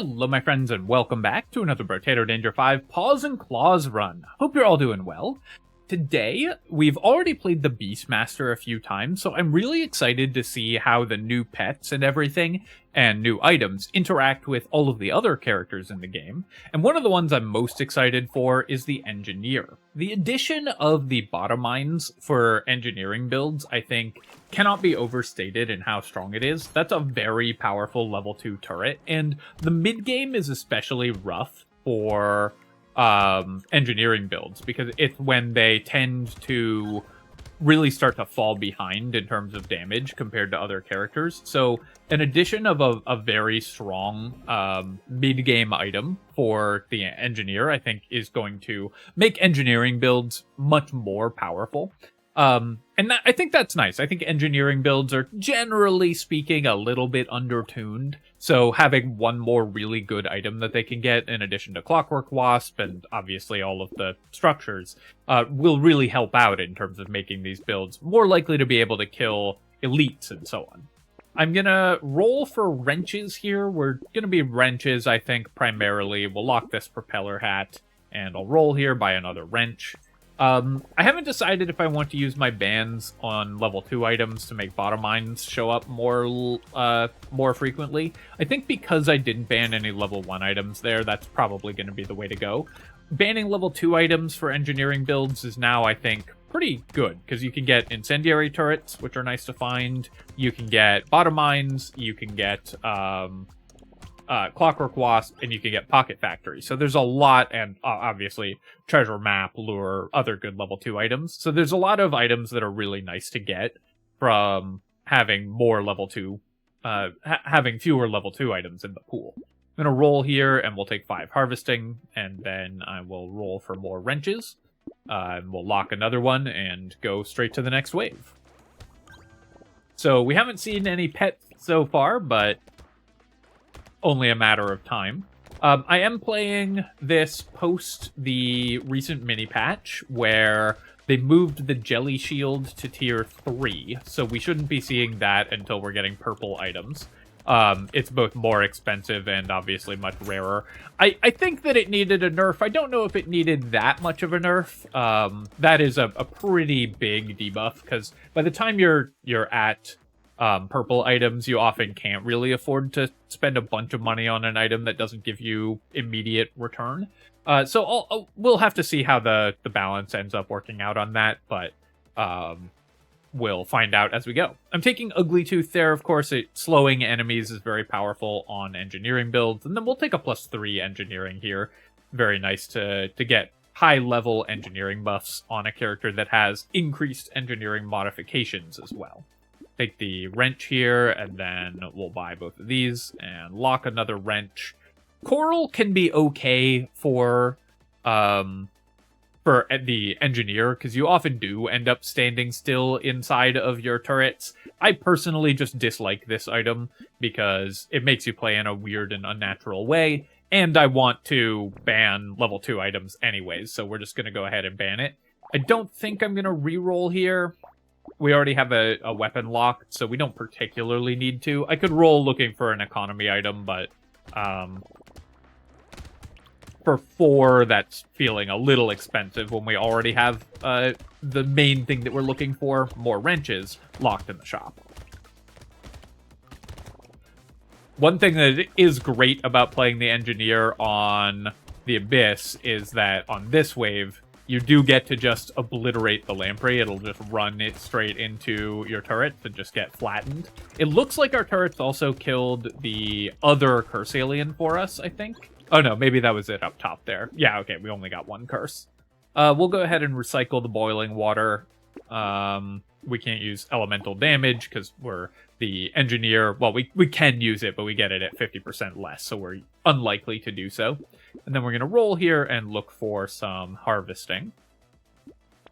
Hello, my friends, and welcome back to another Brotato Danger 5 Paws and Claws run. Hope you're all doing well. Today, we've already played the Beastmaster a few times, so I'm really excited to see how the new pets and everything, and new items, interact with all of the other characters in the game. And one of the ones I'm most excited for is the Engineer. The addition of the bottom mines for engineering builds, I think, cannot be overstated in how strong it is. That's a very powerful level 2 turret, and the mid-game is especially rough for engineering builds, because it's when they tend to really start to fall behind in terms of damage compared to other characters. So an addition of a very strong mid-game item for the Engineer, I think, is going to make engineering builds much more powerful. I think that's nice. I think engineering builds are, generally speaking, a little bit undertuned. So having one more really good item that they can get, in addition to Clockwork Wasp and obviously all of the structures, will really help out in terms of making these builds more likely to be able to kill elites and so on. I'm gonna roll for wrenches here. We're gonna be wrenches, I think, primarily. We'll lock this propeller hat, and I'll roll here by another wrench. I haven't decided if I want to use my bans on level 2 items to make bottom mines show up more frequently. I think because I didn't ban any level 1 items there, that's probably going to be the way to go. Banning level 2 items for engineering builds is now, I think, pretty good, because you can get incendiary turrets, which are nice to find. You can get bottom mines, you can get Clockwork Wasp, and you can get Pocket Factory. So there's a lot, and obviously Treasure Map, Lure, other good level 2 items. So there's a lot of items that are really nice to get from having more level 2, having fewer level 2 items in the pool. I'm going to roll here, and we'll take 5 harvesting, and then I will roll for more wrenches. And we'll lock another one and go straight to the next wave. So we haven't seen any pets so far, but only a matter of time. I am playing this post the recent mini patch where they moved the jelly shield to tier 3, so we shouldn't be seeing that until we're getting purple items. It's both more expensive and obviously much rarer. I think that it needed a nerf. I don't know if it needed that much of a nerf. That is a pretty big debuff, because by the time you're at purple items, you often can't really afford to spend a bunch of money on an item that doesn't give you immediate return. So we'll have to see how the balance ends up working out on that, but we'll find out as we go. I'm taking Ugly Tooth there, of course. Slowing enemies is very powerful on engineering builds, and then we'll take a +3 engineering here. Very nice to get high-level engineering buffs on a character that has increased engineering modifications as well. Take the wrench here, and then we'll buy both of these and lock another wrench. Coral can be okay for the Engineer, because you often do end up standing still inside of your turrets. I personally just dislike this item because it makes you play in a weird and unnatural way, and I want to ban level 2 items anyways, so we're just going to go ahead and ban it. I don't think I'm going to reroll here. We already have a weapon locked, so we don't particularly need to. I could roll looking for an economy item, but for 4, that's feeling a little expensive when we already have the main thing that we're looking for, more wrenches, locked in the shop. One thing that is great about playing the Engineer on the Abyss is that on this wave, you do get to just obliterate the lamprey. It'll just run it straight into your turrets and just get flattened. It looks like our turrets also killed the other curse alien for us, I think. Oh no, maybe that was it up top there. Yeah, okay, we only got 1 curse. We'll go ahead and recycle the boiling water. We can't use elemental damage because we're the Engineer. Well, we can use it, but we get it at 50% less, so we're unlikely to do so. And then we're going to roll here and look for some harvesting.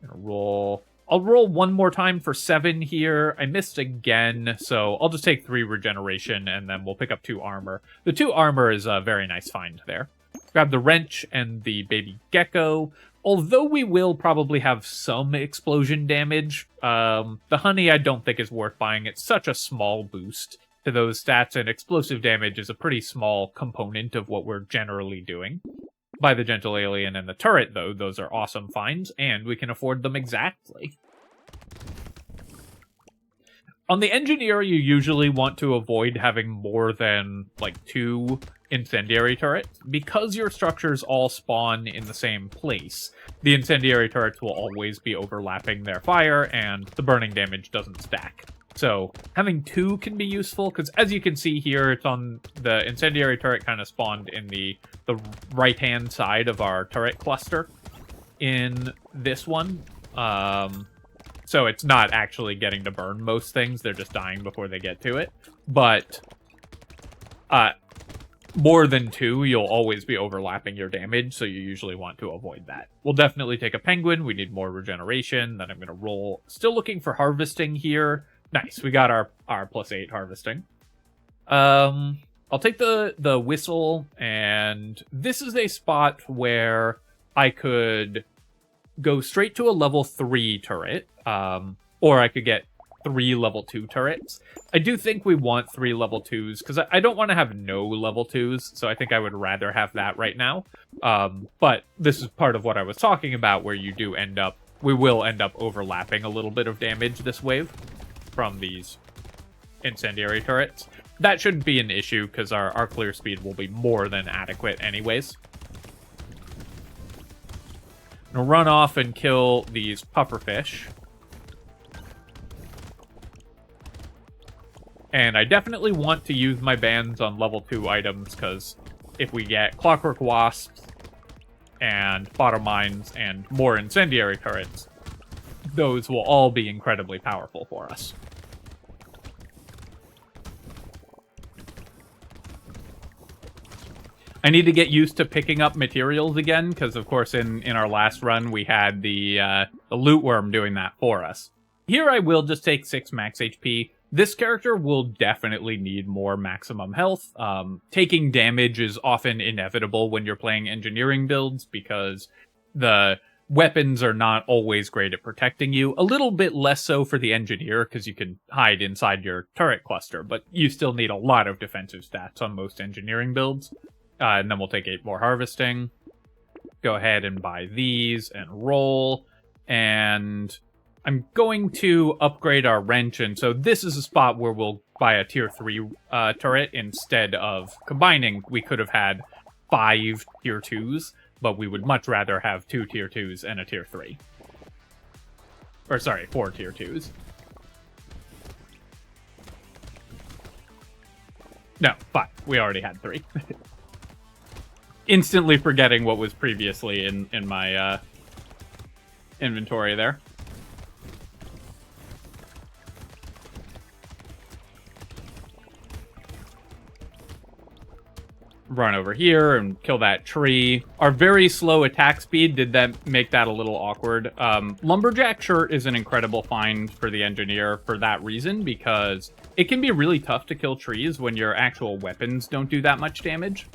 I'll roll 1 more time for 7 here. I missed again, so I'll just take 3 regeneration, and then we'll pick up 2 armor. The 2 armor is a very nice find there. Grab the wrench and the baby gecko. Although we will probably have some explosion damage, the honey I don't think is worth buying. It's such a small boost to those stats, and explosive damage is a pretty small component of what we're generally doing. By the Gentle Alien and the turret, though, those are awesome finds, and we can afford them exactly. On the Engineer, you usually want to avoid having more than, like, 2 incendiary turrets. Because your structures all spawn in the same place, the incendiary turrets will always be overlapping their fire, and the burning damage doesn't stack. So, having 2 can be useful, because as you can see here, it's on the incendiary turret kind of spawned in the right-hand side of our turret cluster in this one. So it's not actually getting to burn most things, they're just dying before they get to it. But more than 2, you'll always be overlapping your damage, so you usually want to avoid that. We'll definitely take a penguin, we need more regeneration, then I'm going to roll. Still looking for harvesting here. Nice, we got our +8 harvesting. I'll take the whistle, and this is a spot where I could go straight to a level 3 turret, or I could get 3 level 2 turrets. I do think we want 3 level 2s, because I don't want to have no level 2s, so I think I would rather have that right now. But this is part of what I was talking about, where we will end up overlapping a little bit of damage this wave from these incendiary turrets. That shouldn't be an issue, because our clear speed will be more than adequate anyways. I'm gonna run off and kill these pufferfish. And I definitely want to use my bans on level 2 items, because if we get clockwork wasps and bottom mines and more incendiary turrets, those will all be incredibly powerful for us. I need to get used to picking up materials again, because of course in our last run we had the loot worm doing that for us. Here I will just take 6 max HP. This character will definitely need more maximum health. Taking damage is often inevitable when you're playing engineering builds, because the weapons are not always great at protecting you. A little bit less so for the engineer, because you can hide inside your turret cluster, but you still need a lot of defensive stats on most engineering builds. And then we'll take 8 more harvesting. Go ahead and buy these and roll. And I'm going to upgrade our wrench. And so this is a spot where we'll buy a tier 3 turret instead of combining. We could have had 5 tier 2s, but we would much rather have 2 tier 2s and a tier 3. Or sorry, 4 tier 2s. No, 5. We already had 3. Instantly forgetting what was previously in my inventory there. Run over here and kill that tree. Our very slow attack speed did that make that a little awkward. Lumberjack shirt is an incredible find for the engineer for that reason, because it can be really tough to kill trees when your actual weapons don't do that much damage.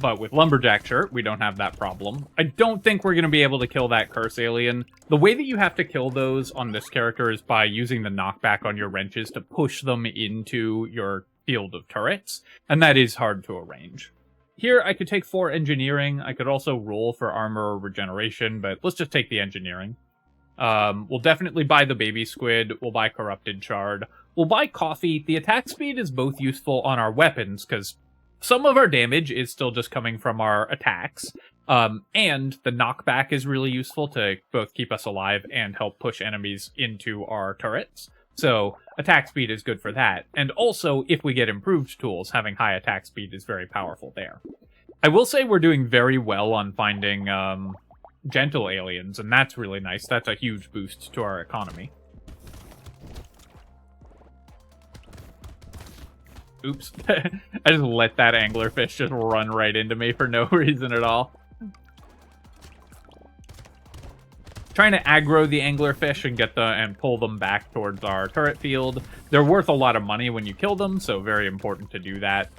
But with Lumberjack shirt, we don't have that problem. I don't think we're going to be able to kill that curse alien. The way that you have to kill those on this character is by using the knockback on your wrenches to push them into your field of turrets, and that is hard to arrange. Here, I could take 4 engineering. I could also roll for armor or regeneration, but let's just take the engineering. We'll definitely buy the baby squid. We'll buy corrupted shard. We'll buy coffee. The attack speed is both useful on our weapons, because some of our damage is still just coming from our attacks, and the knockback is really useful to both keep us alive and help push enemies into our turrets. So attack speed is good for that. And also, if we get improved tools, having high attack speed is very powerful there. I will say we're doing very well on finding gentle aliens, and that's really nice. That's a huge boost to our economy. Oops. I just let that anglerfish just run right into me for no reason at all. Trying to aggro the anglerfish and pull them back towards our turret field. They're worth a lot of money when you kill them, so very important to do that.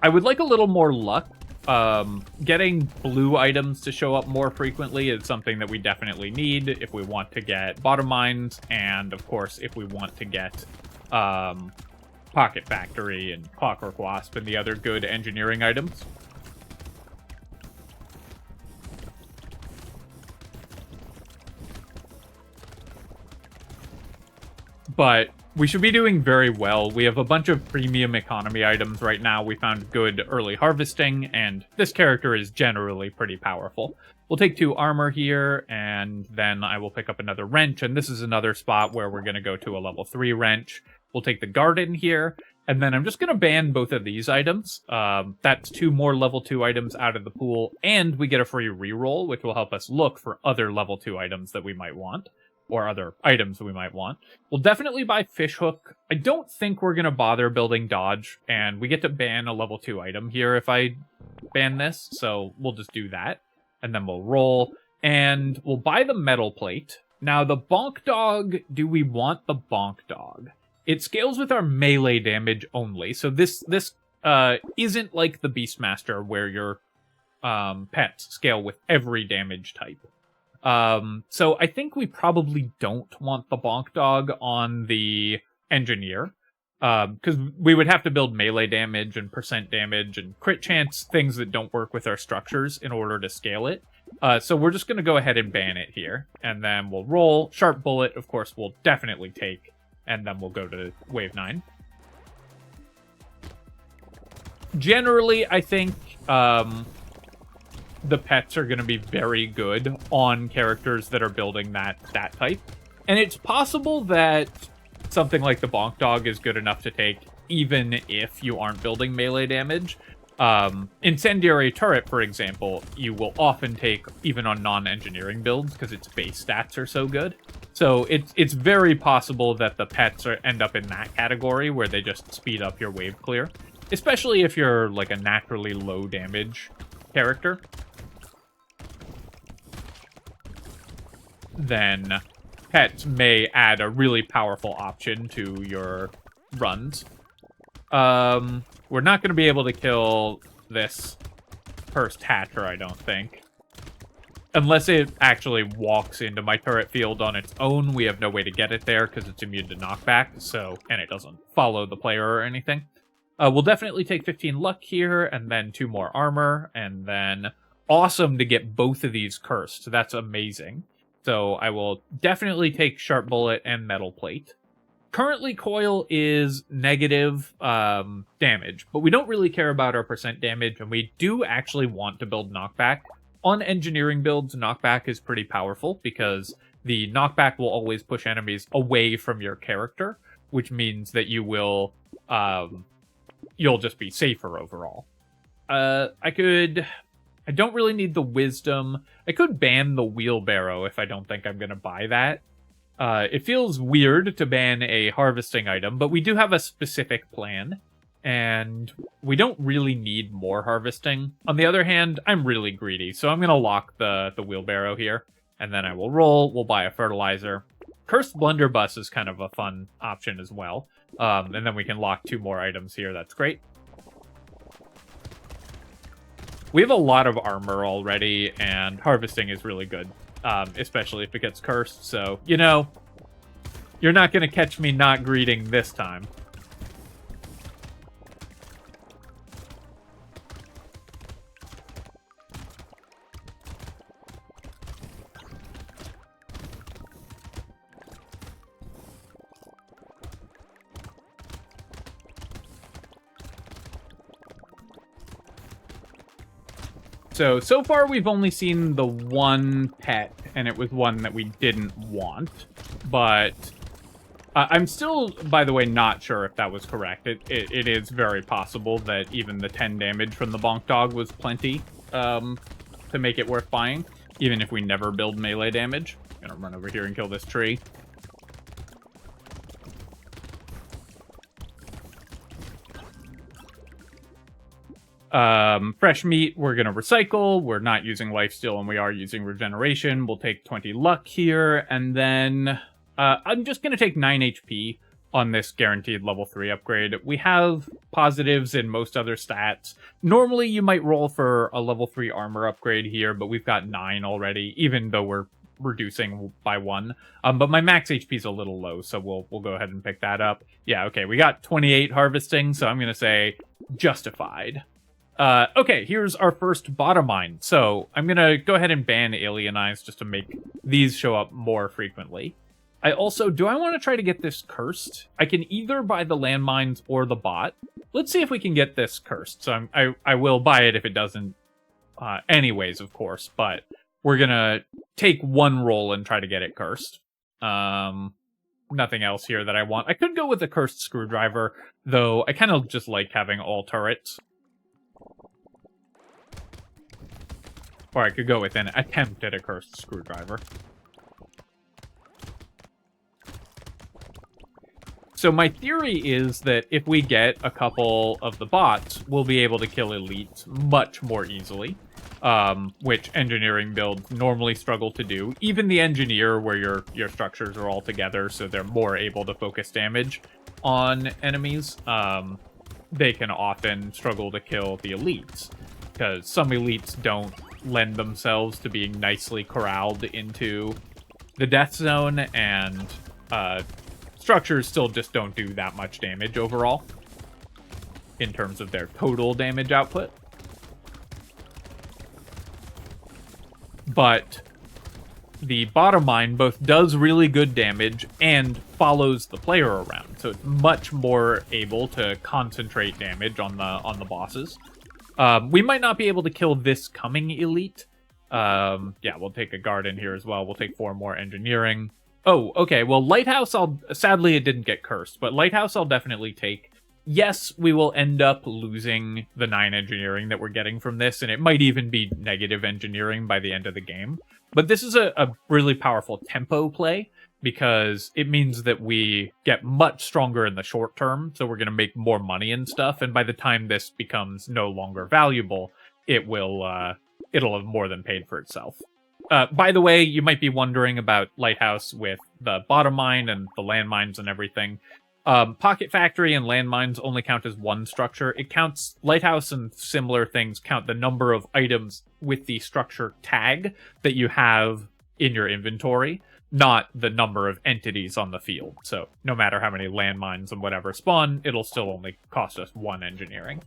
I would like a little more luck getting blue items to show up more frequently is something that we definitely need if we want to get bottom mines, and of course if we want to get Pocket Factory and Clockwork Wasp and the other good engineering items. But we should be doing very well. We have a bunch of premium economy items right now. We found good early harvesting, and this character is generally pretty powerful. We'll take 2 armor here, and then I will pick up another wrench, and this is another spot where we're going to go to a level 3 wrench. We'll take the garden here, and then I'm just going to ban both of these items. That's 2 more level 2 items out of the pool, and we get a free reroll, which will help us look for other level 2 items that we might want. Or other items we might want. We'll definitely buy Fishhook. I don't think we're going to bother building Dodge, and we get to ban a level 2 item here if I ban this, so we'll just do that. And then we'll roll, and we'll buy the metal plate. Now, the Bonk Dog, do we want the Bonk Dog? It scales with our melee damage only, so this isn't like the Beastmaster where your pets scale with every damage type. So I think we probably don't want the Bonk Dog on the Engineer, because we would have to build melee damage and percent damage and crit chance, things that don't work with our structures in order to scale it. So we're just going to go ahead and ban it here, and then we'll roll. Sharp Bullet, of course, we'll definitely take, and then we'll go to Wave 9. Generally, I think, the pets are going to be very good on characters that are building that type. And it's possible that something like the Bonk Dog is good enough to take even if you aren't building melee damage. Incendiary Turret, for example, you will often take even on non-engineering builds because its base stats are so good. So it's very possible that the pets end up in that category where they just speed up your wave clear. Especially if you're like a naturally low damage character. Then pets may add a really powerful option to your runs. We're not going to be able to kill this first hatcher, I don't think. Unless it actually walks into my turret field on its own, we have no way to get it there because it's immune to knockback, so, and it doesn't follow the player or anything. We'll definitely take 15 luck here, and then 2 more armor, and then awesome to get both of these cursed. That's amazing. So I will definitely take Sharp Bullet and Metal Plate. Currently, Coil is negative damage, but we don't really care about our percent damage, and we do actually want to build Knockback. On engineering builds, Knockback is pretty powerful, because the Knockback will always push enemies away from your character, which means that you will, you'll just be safer overall. I don't really need the Wisdom. I could ban the Wheelbarrow if I don't think I'm going to buy that. It feels weird to ban a harvesting item, but we do have a specific plan, and we don't really need more harvesting. On the other hand, I'm really greedy, so I'm going to lock the Wheelbarrow here, and then I will roll. We'll buy a Fertilizer. Cursed Blunderbuss is kind of a fun option as well, and then we can lock 2 more items here. That's great. We have a lot of armor already, and harvesting is really good, especially if it gets cursed. So, you know, you're not going to catch me not greeting this time. So far we've only seen the one pet, and it was one that we didn't want. But I'm still, by the way, not sure if that was correct. It is very possible that even the 10 damage from the Bonk Dog was plenty to make it worth buying, even if we never build melee damage. I'm gonna run over here and kill this tree. Fresh meat, we're going to recycle. We're not using lifesteal, and we are using regeneration. We'll take 20 luck here, and then I'm just going to take 9 HP. on this guaranteed level 3 upgrade. We have positives in most other stats. Normally, you might roll for a level 3 armor upgrade here, but we've got 9 already, even though we're reducing by 1. But my max HP is a little low, so we'll go ahead and pick that up. Yeah, okay, we got 28 harvesting, so I'm going to say justified. Okay, here's our first bottom mine. So I'm going to go ahead and ban Alienize just to make these show up more frequently. I also, do I want to try to get this cursed? I can either buy the landmines or the bot. Let's see if we can get this cursed. So I will buy it if it doesn't anyways, of course, but we're going to take one roll and try to get it cursed. Nothing else here that I want. I could go with a cursed screwdriver, though I kind of just like having all turrets. Or I could go with an attempt at a cursed screwdriver. So my theory is that if we get a couple of the bots, we'll be able to kill elites much more easily, which engineering builds normally struggle to do. Even the engineer, where your structures are all together, so they're more able to focus damage on enemies, they can often struggle to kill the elites, because some elites don't lend themselves to being nicely corralled into the death zone, and structures still just don't do that much damage overall in terms of their total damage output. But the bottom mine both does really good damage and follows the player around, so it's much more able to concentrate damage on the bosses. We might not be able to kill this coming elite. Yeah, we'll take a guard in here as well. We'll take 4 more engineering. Oh, okay. Well, Lighthouse, sadly, it didn't get cursed, but Lighthouse I'll definitely take. Yes, we will end up losing the 9 engineering that we're getting from this, and it might even be negative engineering by the end of the game. But this is a really powerful tempo play, because it means that we get much stronger in the short term, so we're going to make more money and stuff, and by the time this becomes no longer valuable, it'll have more than paid for itself. By the way, you might be wondering about Lighthouse with the bottom mine and the landmines and everything. Pocket Factory and landmines only count as one structure. It counts, Lighthouse and similar things count the number of items with the structure tag that you have in your inventory, not the number of entities on the field. So no matter how many landmines and whatever spawn, it'll still only cost us 1 engineering.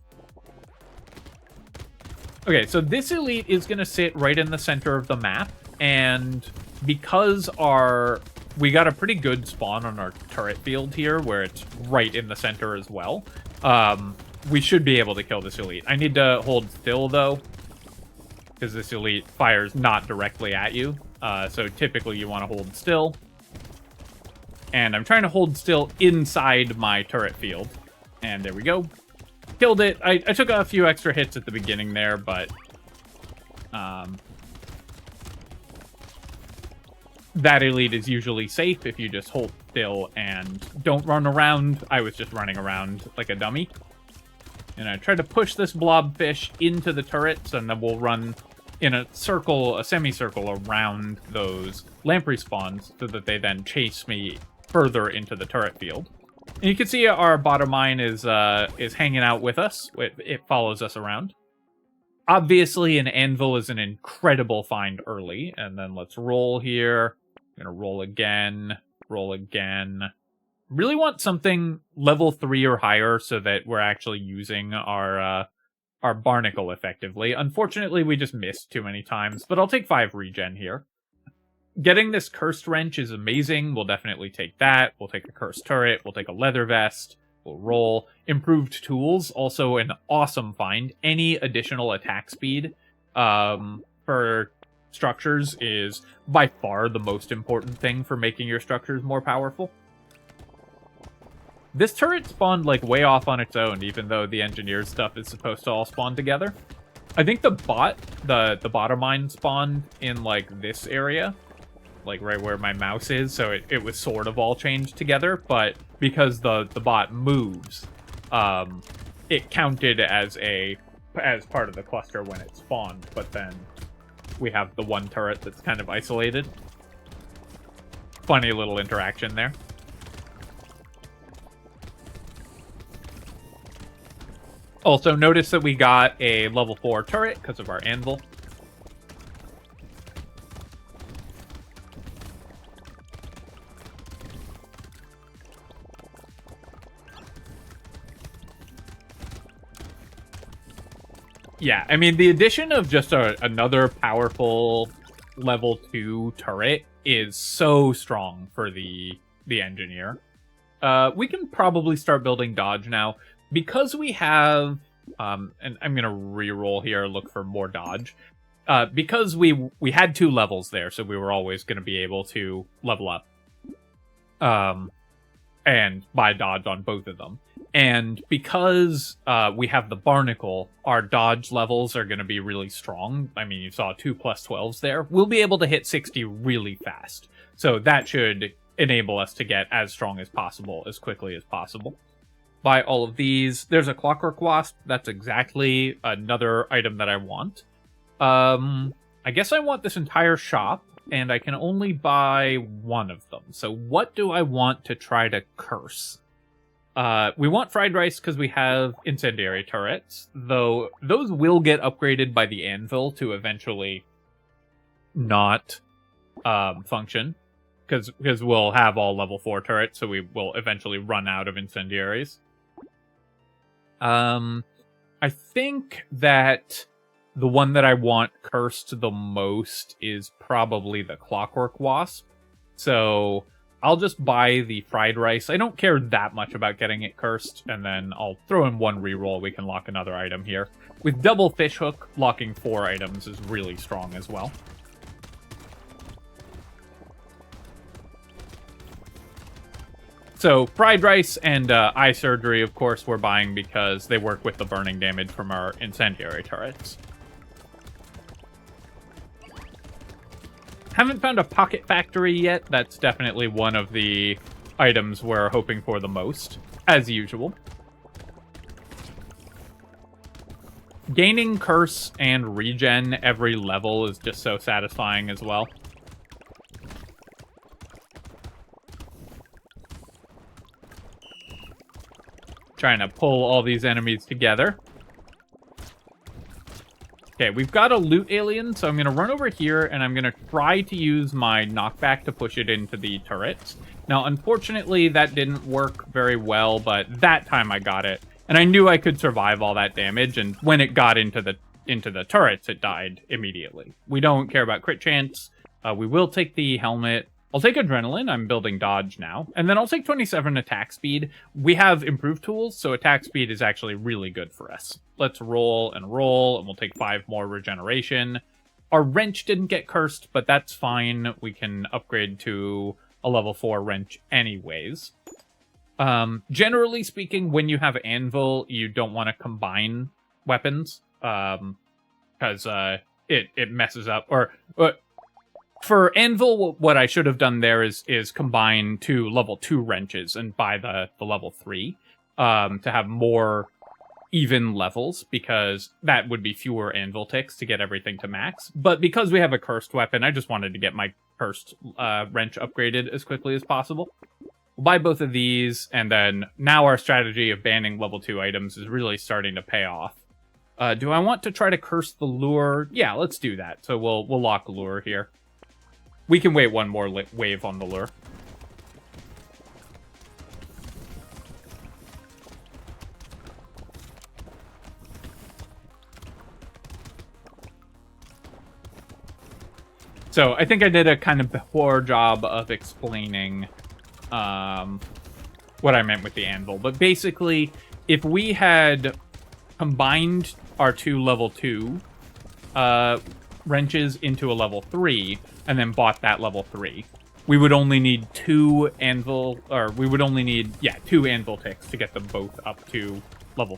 Okay, so this elite is going to sit right in the center of the map, and because we got a pretty good spawn on our turret field here, where it's right in the center as well, we should be able to kill this elite. I need to hold still, though, because this elite fires not directly at you, so typically you want to hold still. And I'm trying to hold still inside my turret field, and there we go. Killed it. I took a few extra hits at the beginning there, but that elite is usually safe if you just hold still and don't run around. I was just running around like a dummy. And I tried to push this blobfish into the turrets, and then we'll run in a circle, a semicircle around those lamprey spawns so that they then chase me further into the turret field. And you can see our bottom mine is hanging out with us. It follows us around. Obviously, an Anvil is an incredible find early. And then let's roll here. I'm going to roll again. Roll again. Really want something level 3 or higher so that we're actually using our barnacle effectively. Unfortunately, we just missed too many times. But I'll take 5 regen here. Getting this cursed wrench is amazing. We'll definitely take that. We'll take a cursed turret. We'll take a leather vest. We'll roll. Improved tools, also an awesome find. Any additional attack speed for structures is by far the most important thing for making your structures more powerful. This turret spawned like way off on its own, even though the engineered stuff is supposed to all spawn together. I think the bottom mine spawned in like this area, like right where my mouse is, so it was sort of all chained together, but because the bot moves, it counted as part of the cluster when it spawned, but then we have the one turret that's kind of isolated. Funny little interaction there. Also, notice that we got a level 4 turret because of our anvil. Yeah, I mean, the addition of just another powerful level 2 turret is so strong for the engineer. We can probably start building dodge now. Because we have, and I'm going to re-roll here, look for more dodge. Because we had 2 levels there, so we were always going to be able to level up. And buy dodge on both of them. And because we have the barnacle, our dodge levels are going to be really strong. I mean, you saw 2 plus 12s there. We'll be able to hit 60 really fast. So that should enable us to get as strong as possible, as quickly as possible. Buy all of these. There's a clockwork wasp. That's exactly another item that I want. I guess I want this entire shop, and I can only buy one of them. So what do I want to try to curse? We want fried rice because we have incendiary turrets, though those will get upgraded by the anvil to eventually not function, because we'll have all level 4 turrets, so we will eventually run out of incendiaries. I think that the one that I want cursed the most is probably the clockwork wasp, so I'll just buy the fried rice. I don't care that much about getting it cursed, and then I'll throw in one reroll. We can lock another item here. With double fishhook, locking 4 items is really strong as well. So, fried rice and eye surgery, of course, we're buying because they work with the burning damage from our incendiary turrets. Haven't found a pocket factory yet. That's definitely one of the items we're hoping for the most, as usual. Gaining curse and regen every level is just so satisfying as well. Trying to pull all these enemies together. Okay, we've got a loot alien, so I'm going to run over here, and I'm going to try to use my knockback to push it into the turrets. Now, unfortunately, that didn't work very well, but that time I got it. And I knew I could survive all that damage, and when it got into the turrets, it died immediately. We don't care about crit chance. We will take the helmet. I'll take adrenaline. I'm building dodge now. And then I'll take 27 attack speed. We have improved tools, so attack speed is actually really good for us. Let's roll, and we'll take 5 more regeneration. Our wrench didn't get cursed, but that's fine. We can upgrade to a level 4 wrench anyways. Generally speaking, when you have anvil, you don't want to combine weapons, because it messes up, for anvil, what I should have done there is combine 2 level 2 wrenches and buy the level 3 to have more even levels, because that would be fewer anvil ticks to get everything to max. But because we have a cursed weapon, I just wanted to get my cursed wrench upgraded as quickly as possible. We'll buy both of these, and then now our strategy of banning level 2 items is really starting to pay off. Do I want to try to curse the lure? Yeah, let's do that. So we'll lock lure here. We can wait one more wave on the lure. So I think I did a kind of poor job of explaining what I meant with the anvil. But basically, if we had combined our 2 level 2 wrenches into a level 3, and then bought that level 3, we would only need 2 anvil, or we would only need, 2 anvil ticks to get them both up to level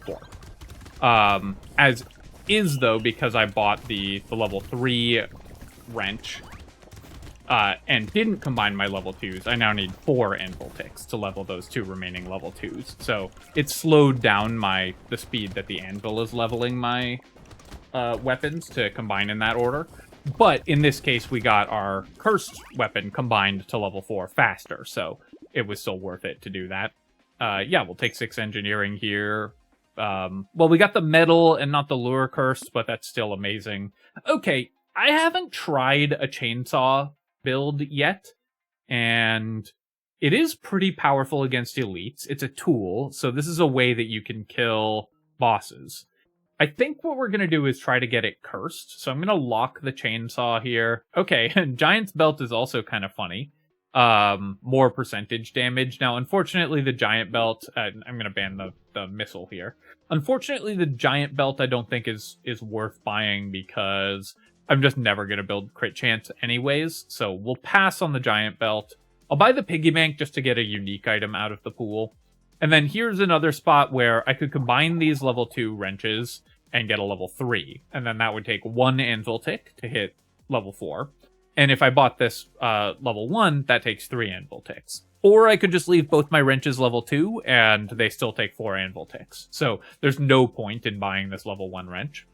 4. As is, though, because I bought the level 3 wrench, and didn't combine my level 2s, I now need 4 anvil ticks to level those 2 remaining level 2s. So it slowed down the speed that the anvil is leveling my weapons to combine in that order. But in this case, we got our cursed weapon combined to level 4 faster, so it was still worth it to do that. We'll take 6 engineering here. Well, we got the metal and not the lure curse, but that's still amazing. Okay, I haven't tried a chainsaw build yet, and it is pretty powerful against elites. It's a tool, so this is a way that you can kill bosses. I think what we're going to do is try to get it cursed, so I'm going to lock the chainsaw here. Okay, Giant's Belt is also kind of funny. More percentage damage. Now, unfortunately, the Giant Belt, I'm going to ban the missile here. Unfortunately, the Giant Belt I don't think is worth buying because I'm just never going to build crit chance anyways, so we'll pass on the Giant Belt. I'll buy the Piggy Bank just to get a unique item out of the pool. And then here's another spot where I could combine these level 2 wrenches and get a level 3. And then that would take 1 Anvil tick to hit level 4. And if I bought this level 1, that takes 3 Anvil ticks. Or I could just leave both my wrenches level 2, and they still take 4 Anvil ticks. So there's no point in buying this level 1 wrench.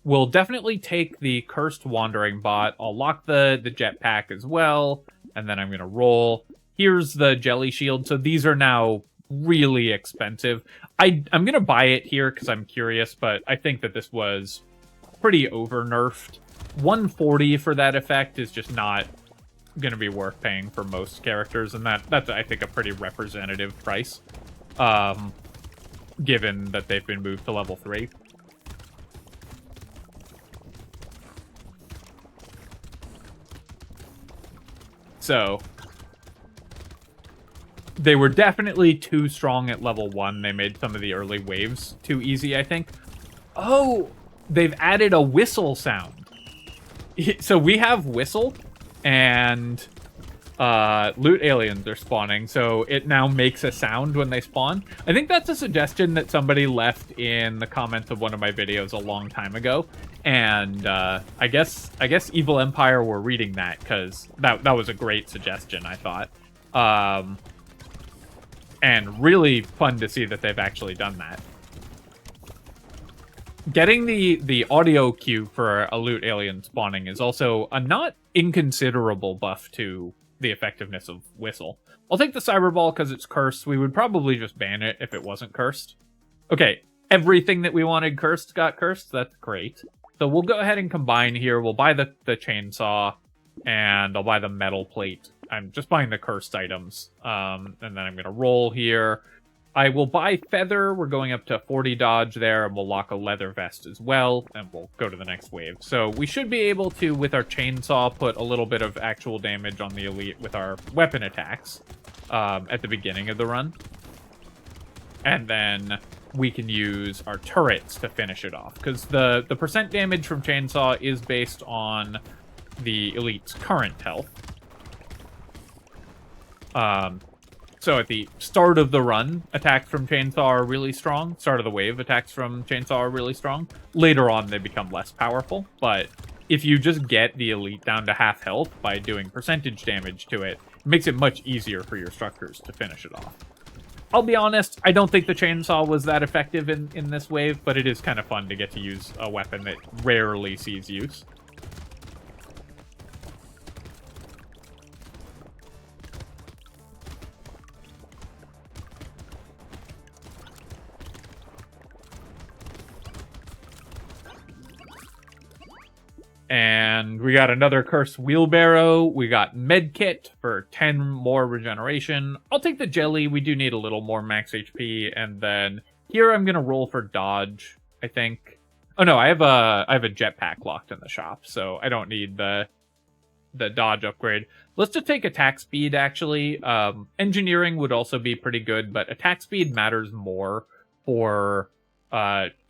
We'll definitely take the Cursed Wandering Bot. I'll lock the jetpack as well, and then I'm going to roll. Here's the Jelly Shield. So these are now really expensive. I'm going to buy it here because I'm curious, but I think that this was pretty over-nerfed. 140 for that effect is just not going to be worth paying for most characters, and that's, I think, a pretty representative price, given that they've been moved to level 3. So they were definitely too strong at level 1. They made some of the early waves too easy, I think. Oh, they've added a whistle sound. So we have whistle, and loot aliens are spawning, so it now makes a sound when they spawn. I think that's a suggestion that somebody left in the comments of one of my videos a long time ago, and I guess Evil Empire were reading that, because that was a great suggestion, I thought. And really fun to see that they've actually done that. Getting the audio cue for a loot alien spawning is also a not inconsiderable buff to the effectiveness of Whistle. I'll take the Cyber Ball because it's cursed. We would probably just ban it if it wasn't cursed. Okay, everything that we wanted cursed got cursed. That's great. So we'll go ahead and combine here. We'll buy the chainsaw, and I'll buy the metal plate. I'm just buying the cursed items. And then I'm going to roll here. I will buy Feather. We're going up to 40 dodge there, and we'll lock a leather vest as well, and we'll go to the next wave. So we should be able to, with our chainsaw, put a little bit of actual damage on the elite with our weapon attacks at the beginning of the run. And then we can use our turrets to finish it off, because the percent damage from chainsaw is based on the elite's current health. So at the start of the run, attacks from chainsaw are really strong. Start of the wave, attacks from chainsaw are really strong. Later on, they become less powerful. But if you just get the elite down to half health by doing percentage damage to it, it makes it much easier for your structures to finish it off. I'll be honest, I don't think the chainsaw was that effective in this wave, but it is kind of fun to get to use a weapon that rarely sees use. And we got another cursed wheelbarrow. We got medkit for 10 more regeneration. I'll take the jelly. We do need a little more max HP. And then here I'm gonna roll for dodge, I think. Oh no, I have a jetpack locked in the shop, so I don't need the dodge upgrade. Let's just take attack speed, actually. Engineering would also be pretty good, but attack speed matters more for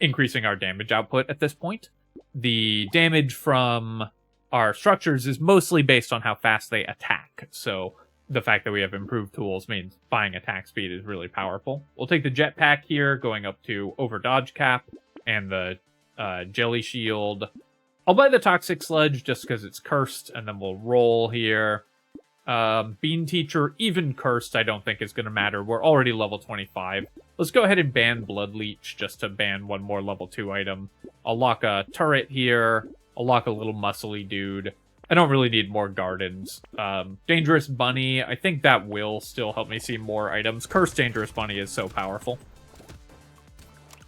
increasing our damage output at this point. The damage from our structures is mostly based on how fast they attack, so the fact that we have improved tools means buying attack speed is really powerful. We'll take the jetpack here, going up to over dodge cap, and the jelly shield. I'll buy the toxic sludge just because it's cursed, and then we'll roll here. Bean teacher, even cursed, I don't think is going to matter. We're already level 25. Let's go ahead and ban blood leech just to ban one more level 2 item. I'll lock a turret here. I'll lock a little muscly dude. I don't really need more gardens. Dangerous bunny, I think that will still help me see more items. Cursed dangerous bunny is so powerful.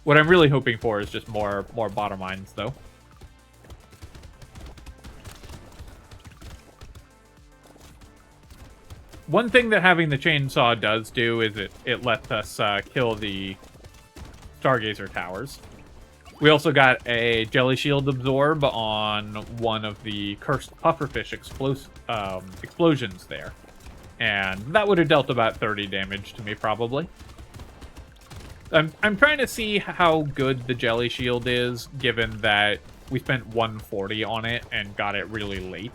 What I'm really hoping for is just more bottom mines, though. One thing that having the chainsaw does do is it lets us kill the Stargazer towers. We also got a Jelly Shield absorb on one of the cursed pufferfish explosions there. And that would have dealt about 30 damage to me, probably. I'm trying to see how good the Jelly Shield is, given that we spent 140 on it and got it really late,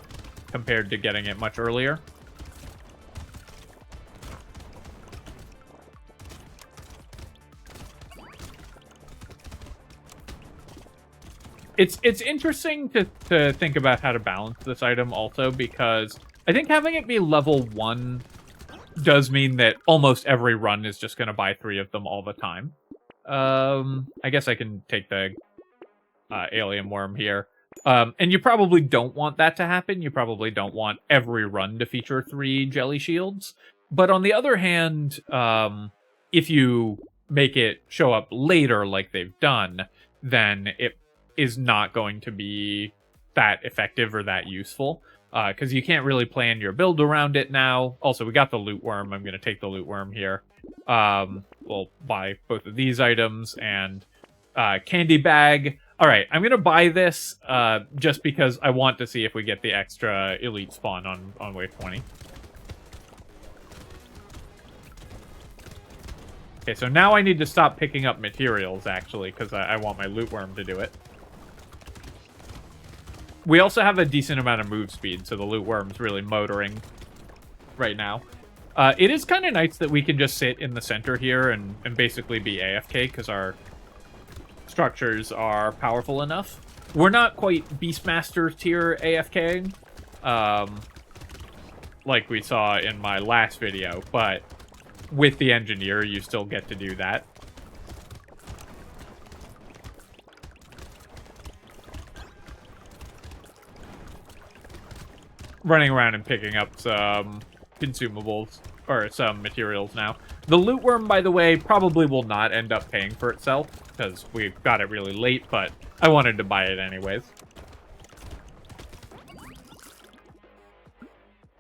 compared to getting it much earlier. It's interesting to think about how to balance this item also, because I think having it be level 1 does mean that almost every run is just going to buy 3 of them all the time. I guess I can take the alien worm here. And you probably don't want that to happen. You probably don't want every run to feature 3 jelly shields. But on the other hand, if you make it show up later like they've done, then it is not going to be that effective or that useful. Because you can't really plan your build around it now. Also, we got the loot worm. I'm going to take the loot worm here. We'll buy both of these items and candy bag. All right, I'm going to buy this just because I want to see if we get the extra elite spawn on wave 20. Okay, so now I need to stop picking up materials, actually, because I want my loot worm to do it. We also have a decent amount of move speed, so the loot worm's really motoring right now. It is kind of nice that we can just sit in the center here and basically be AFK, because our structures are powerful enough. We're not quite Beastmaster tier AFK, like we saw in my last video, but with the engineer, you still get to do that. Running around and picking up some consumables, or some materials now. The loot worm, by the way, probably will not end up paying for itself, because we got it really late, but I wanted to buy it anyways.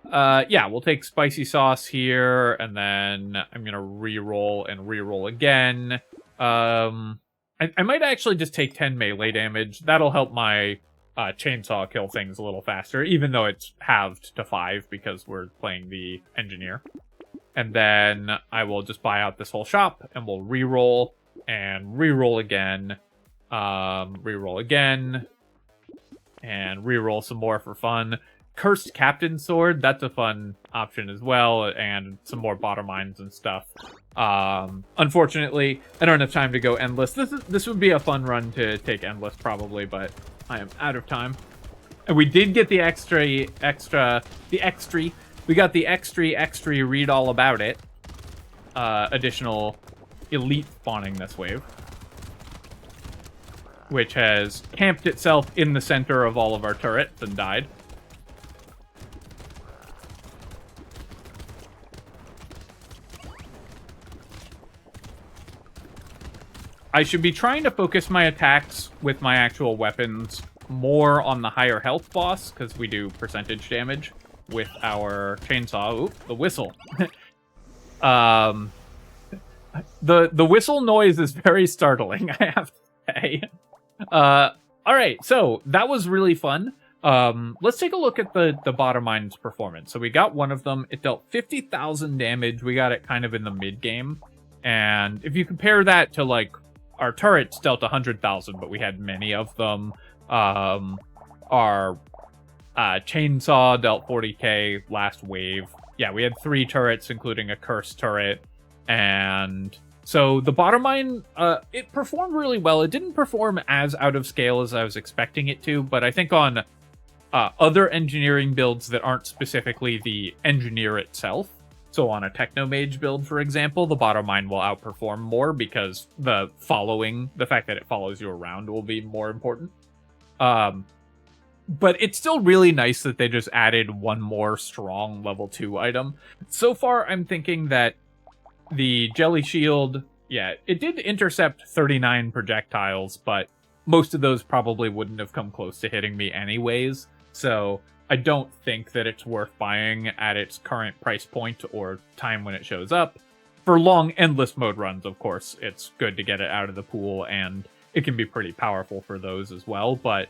Yeah, we'll take spicy sauce here, and then I'm gonna reroll and reroll again. I might actually just take 10 melee damage. That'll help my chainsaw kill things a little faster, even though it's halved to 5 because we're playing the engineer. And then I will just buy out this whole shop, and we'll reroll and reroll again, reroll again, and reroll some more for fun. Cursed Captain Sword, that's a fun option as well, and some more bottom mines and stuff. Unfortunately, I don't have time to go endless. This would be a fun run to take endless probably, but I am out of time. And we did get the we got the extra read all about it. Additional elite spawning this wave, which has camped itself in the center of all of our turrets and died. I should be trying to focus my attacks with my actual weapons more on the higher health boss, because we do percentage damage with our chainsaw. Ooh, the whistle. The whistle noise is very startling, I have to say. Alright, so that was really fun. Let's take a look at the bottom mine's performance. So we got one of them. It dealt 50,000 damage. We got it kind of in the mid-game. And if you compare that to, like, our turrets dealt 100,000, but we had many of them. Our chainsaw dealt 40k last wave. Yeah, we had 3 turrets, including a cursed turret. And so the bottom mine, it performed really well. It didn't perform as out of scale as I was expecting it to, but I think on other engineering builds that aren't specifically the engineer itself, so on a Technomage build, for example, the bottom mine will outperform more because the fact that it follows you around will be more important. But it's still really nice that they just added one more strong level 2 item. So far, I'm thinking that the Jelly Shield Yeah, it did intercept 39 projectiles, but most of those probably wouldn't have come close to hitting me anyways, so I don't think that it's worth buying at its current price point or time when it shows up. For long, endless mode runs, of course, it's good to get it out of the pool, and it can be pretty powerful for those as well, but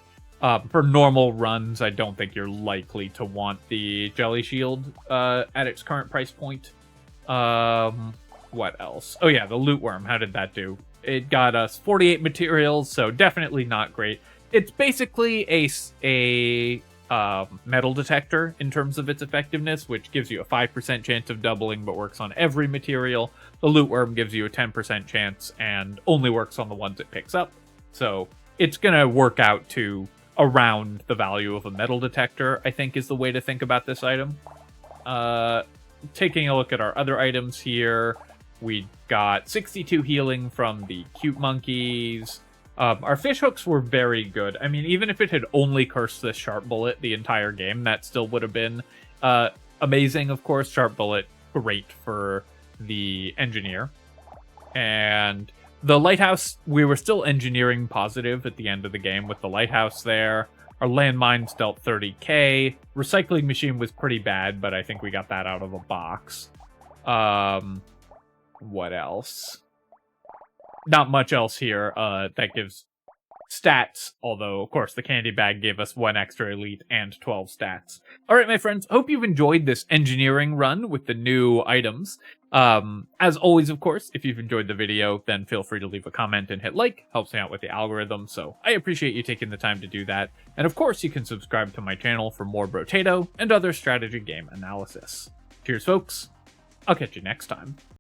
for normal runs, I don't think you're likely to want the Jelly Shield at its current price point. What else? Oh yeah, the Loot Worm. How did that do? It got us 48 materials, so definitely not great. It's basically a metal detector in terms of its effectiveness, which gives you a 5% chance of doubling, but works on every material. The Loot Worm gives you a 10% chance and only works on the ones it picks up. So it's gonna work out to around the value of a metal detector, I think, is the way to think about this item. Taking a look at our other items here, we got 62 healing from the cute monkeys. Our fish hooks were very good. I mean, even if it had only cursed this sharp bullet the entire game, that still would have been amazing, of course. Sharp bullet, great for the engineer. And the lighthouse, we were still engineering positive at the end of the game with the lighthouse there. Our landmines dealt 30k. Recycling machine was pretty bad, but I think we got that out of a box. What else? Not much else here that gives stats, although, of course, the candy bag gave us 1 extra elite and 12 stats. Alright, my friends, hope you've enjoyed this engineering run with the new items. As always, of course, if you've enjoyed the video, then feel free to leave a comment and hit like. Helps me out with the algorithm, so I appreciate you taking the time to do that. And of course, you can subscribe to my channel for more Brotato and other strategy game analysis. Cheers, folks. I'll catch you next time.